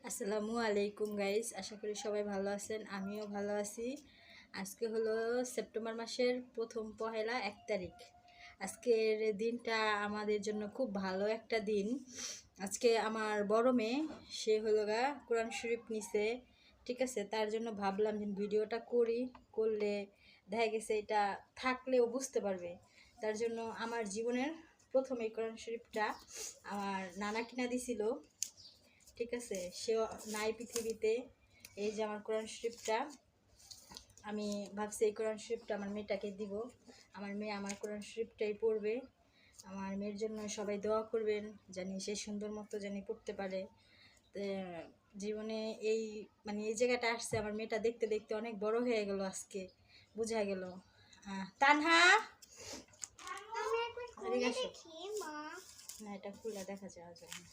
আসসালামু আলাইকুম গাইস, আশা করি সবাই ভালো আছেন। আমিও ভালো আছি। আজকে হলো সেপ্টেম্বর মাসের প্রথম পহেলা 1 তারিখ। আজকের দিনটা আমাদের জন্য খুব ভালো একটা দিন। আজকে আমার বড় মেয়ে সে হলো কোরআন শরীফ নিছে, ঠিক আছে। তার জন্য ভাবলাম যে ভিডিওটা করলে দেখা গেছে এটা থাকলেও বুঝতে পারবে। তার জন্য আমার জীবনের প্রথম এই কোরআন শরীফটা আমার নানা কিনা দিছিল, ঠিক আছে। সেও নাই পৃথিবীতে। এই যে আমার কোরআন শরীফটা, আমি ভাবছি এই কোরআন শরীফটা আমার মেয়েটাকে দিব। আমার মেয়ে আমার কোরআন শরীফটাই পড়বে। আমার মেয়ের জন্য সবাই দোয়া করবেন, জানি সে সুন্দর মতো জানি পড়তে পারে। জীবনে এই এই জায়গাটা আসছে, আমার মেয়েটা দেখতে দেখতে অনেক বড় হয়ে গেল, আজকে বোঝা গেল। তানহা না, এটা খুলে দেখা যাওয়া যায় না।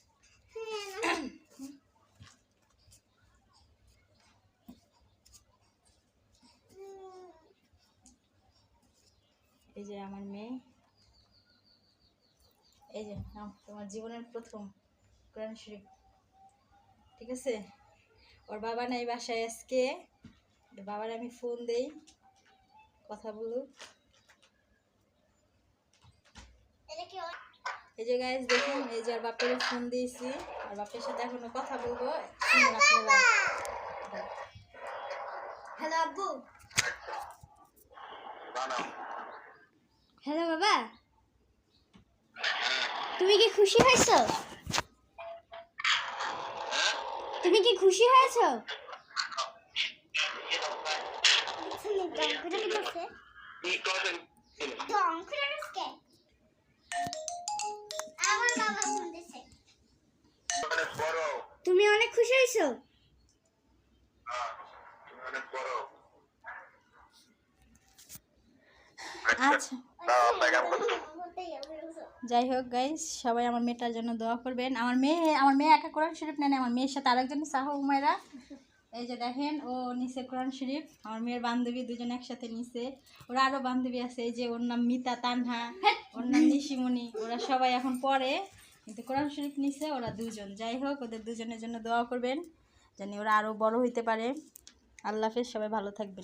এই যে আমার মেয়ে, এই যে তোমার জীবনের প্রথম কোরআন শরীফ, ঠিক আছে। ওর বাবা নাই বাসায় আজকে, বাবার আমি ফোন দেই, কথা বলুক। এই যে গাইস দেখুন, এই যে আর বাপের ফোন দিয়েছি, আর বাপের সাথে এখনো কথা বলবো। হ্যালো আব্বু। হ্যালো বাবা, তুমি কি খুশি হয়েছো? তুমি কি খুশি হয়েছো? তুমি অনেক খুশি হয়েছো? আচ্ছা, যাই হোক গাইস, সবাই আমার মেয়েটার জন্য দোয়া করবেন। আমার মেয়ে একা কোরআন শরীফ নেন, আমার মেয়ের সাথে আরেকজন সাহ উমায়রা, এই যে দেখেন ও নিচে কোরআন শরীফ। আমার মেয়ের বান্ধবী দুজন একসাথে নিচে, ওরা আরও বান্ধবী আছে, এই যে ওর নাম মিতা, তানহা, ওর নাম নিশিমণি। ওরা সবাই এখন পড়ে, কিন্তু কোরআন শরীফ নিচে ওরা দুজন। যাই হোক, ওদের দুজনের জন্য দোয়া করবেন, জানি ওরা আরও বড় হইতে পারে। আল্লাহ হাফেজ, সবাই ভালো থাকবেন।